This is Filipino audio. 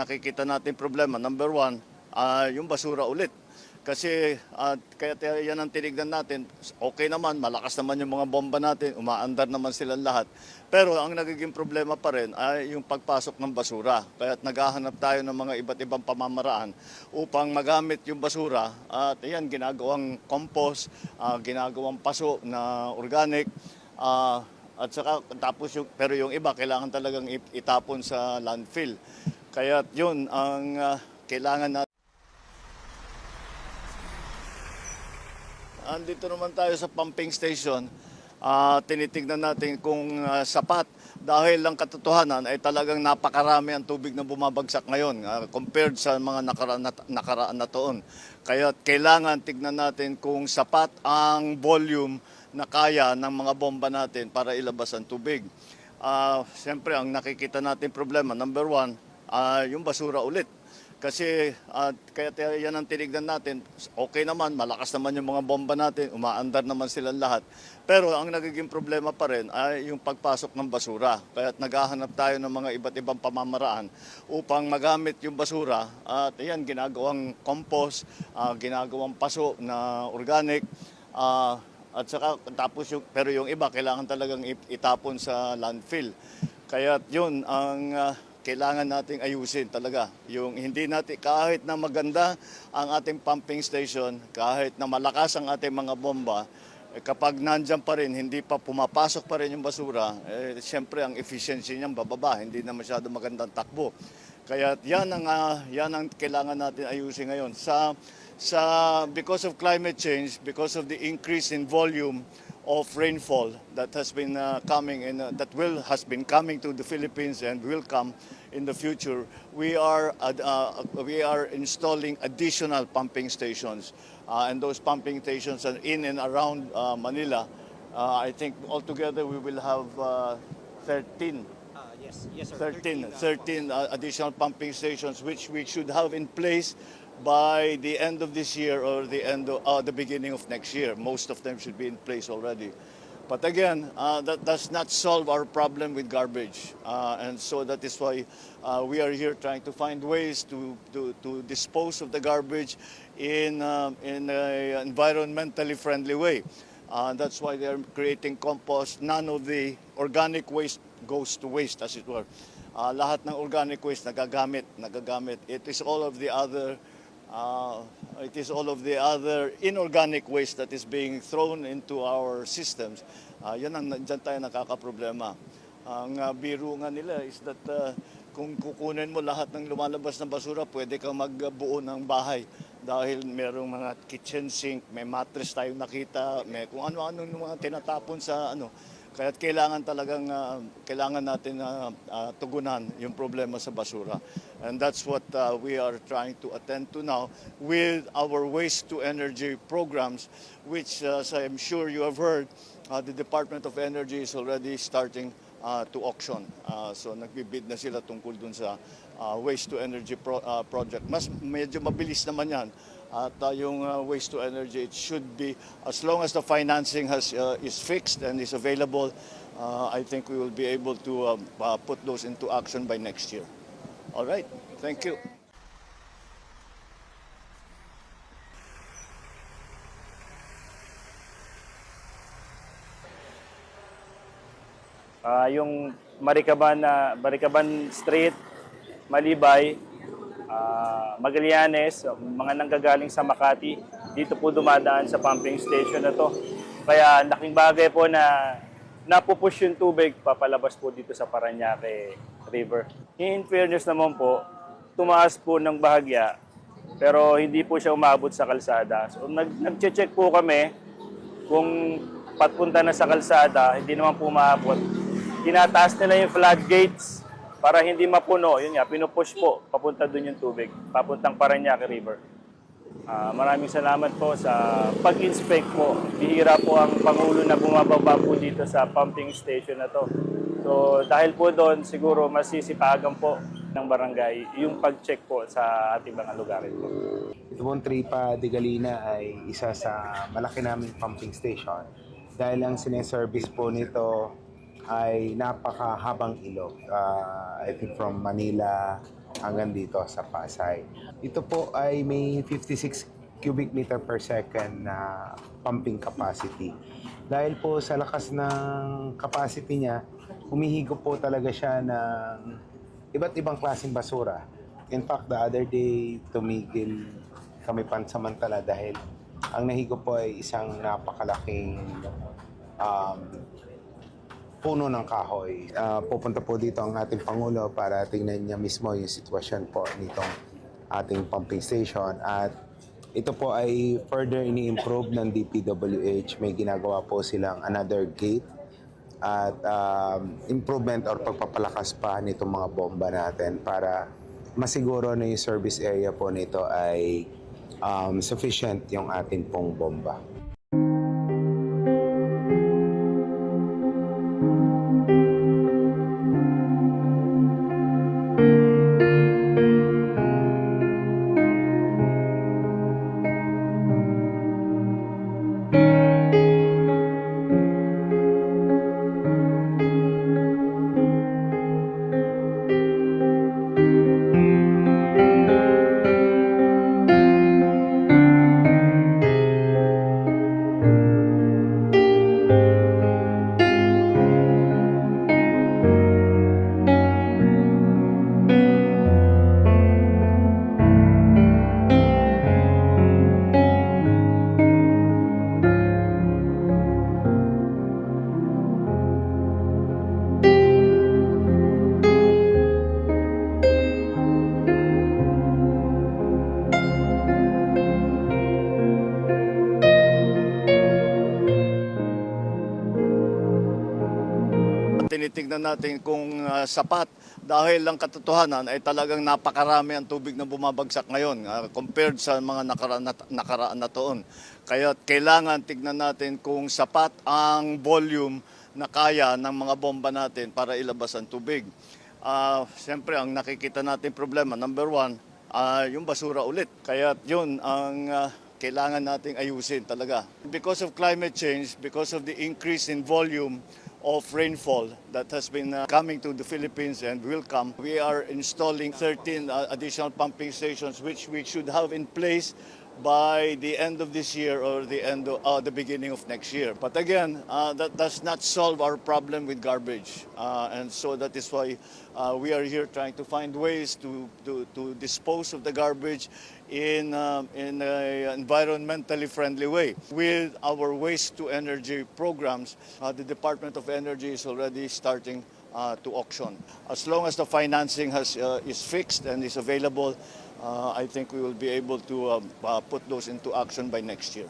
Nakikita natin problema, number one, yung basura ulit. Kasi kaya yan ang tinignan natin, okay naman, malakas naman yung mga bomba natin, umaandar naman silang lahat. Pero ang nagiging problema pa rin ay yung pagpasok ng basura. Kaya naghahanap tayo ng mga iba't ibang pamamaraan upang magamit yung basura. At yan, ginagawang compost, ginagawang paso na organic. At saka tapos pero yung iba kailangan talagang itapon sa landfill. Kaya yun ang kailangan natin. Andito naman tayo sa pumping station. Tinitignan natin kung sapat dahil ang katotohanan ay talagang napakarami ang tubig na bumabagsak ngayon compared sa mga nakaraan na taon. Kaya kailangan tignan natin kung sapat ang volume na kaya ng mga bomba natin para ilabas ang tubig. Siyempre, ang nakikita natin problema, number one, yung basura ulit. Kasi kaya yan ang tinignan natin, okay naman, malakas naman yung mga bomba natin, umaandar naman silang lahat. Pero ang nagiging problema pa rin ay yung pagpasok ng basura. Kaya naghahanap tayo ng mga iba't ibang pamamaraan upang magamit yung basura. At yan, ginagawang compost, ginagawang paso na organic. At saka tapos pero yung iba kailangan talagang itapon sa landfill. Kaya yun ang kailangan nating ayusin talaga. Yung hindi natin, kahit na maganda ang ating pumping station, kahit na malakas ang ating mga bomba, kapag nandyan pa rin, hindi pa pumapasok pa rin yung basura, siyempre ang efficiency niyan bababa, hindi na masyado magandang takbo. Kaya yan ang kailangan natin ayusin ngayon. Because of climate change, because of the increase in volume of rainfall that has been has been coming to the Philippines and will come in the future, we are installing additional pumping stations, and those pumping stations are in and around Manila. I think altogether we will have 13. Yes, sir. 13 additional pumping stations, which we should have in place by the end of this year or the beginning of next year. Most of them should be in place already. But again, that does not solve our problem with garbage. And so that is why we are here trying to find ways to dispose of the garbage in an environmentally friendly way. That's why they are creating compost. None of the organic waste goes to waste, as it were. Lahat ng organic waste nagagamit. It is all of the other inorganic waste that is being thrown into our systems. Dyan tayo nakakaproblema. Ang biro nga nila is that kung kukunin mo lahat ng lumalabas na basura, pwede kang magbuo ng bahay. Dahil merong mga kitchen sink, may mattress tayong nakita, may kung ano-ano mga tinatapon sa ano. Kaya kailangan natin tugunan yung problema sa basura. And that's what we are trying to attend to now with our waste to energy programs, which as I'm sure you have heard, the Department of Energy is already starting to auction. So nagbibid na sila tungkol dun sa waste to energy project. Medyo mabilis naman yan. At yung waste to energy, it should be, as long as the financing is fixed and is available, I think we will be able to put those into action by next year. All right, thank you. Yung Maricaban Street, Malibay, Magallanes, mga nanggagaling sa Makati, dito po dumadaan sa pumping station na to. Kaya laking bagay po na napupush yung tubig papalabas po dito sa Parañaque River. In fairness naman po, tumaas po ng bahagya, pero hindi po siya umabot sa kalsada. So nag-check po kami kung papunta na sa kalsada, hindi naman po maabot. Tinataas nila yung floodgates para hindi mapuno. Yun nga, pinupush po, papunta dun yung tubig, papuntang Parañaque River. Maraming salamat po sa pag-inspect po. Bihira po ang Pangulo na bumababa po dito sa pumping station na to. So dahil po doon, siguro masisipagan po ng barangay yung pag-check po sa ating mga lugarin po. Ibon Tripa de Galina ay isa sa malaki naming pumping station dahil ang sineservice po nito ay napakahabang ilog. I think from Manila hanggang dito sa Pasay. Ito po ay may 56 cubic meter per second na pumping capacity. Dahil po sa lakas ng capacity niya, humihigop po talaga siya ng iba't ibang klaseng basura. In fact, the other day, tumigil kami pansamantala dahil ang nahigop po ay isang napakalaking puno ng kahoy. Pupunta po dito ang ating Pangulo para tingnan niya mismo yung sitwasyon po nitong ating pumping station. At ito po ay further ini-improve ng DPWH. May ginagawa po silang another gate at improvement or pagpapalakas pa nitong mga bomba natin para masiguro na yung service area po nito ay sufficient yung ating pong bomba. Tinitingnan natin kung sapat dahil lang katotohanan ay talagang napakarami ang tubig na bumabagsak ngayon compared sa mga nakaraan na taon. Kaya kailangan tignan natin kung sapat ang volume na kaya ng mga bomba natin para ilabas ang tubig. Siyempre, ang nakikita natin problema, number one, yung basura ulit. Kaya yun ang kailangan nating ayusin talaga. Because of climate change, because of the increase in volume of rainfall that has been coming to the Philippines and will come, we are installing 13 additional pumping stations which we should have in place by the end of this year or the beginning of next year. But again, that does not solve our problem with garbage, and so that is why we are here trying to find ways to dispose of the garbage in an environmentally friendly way. With our waste to energy programs, the Department of Energy is already starting to auction. As long as the financing is fixed and is available, I think we will be able to put those into action by next year.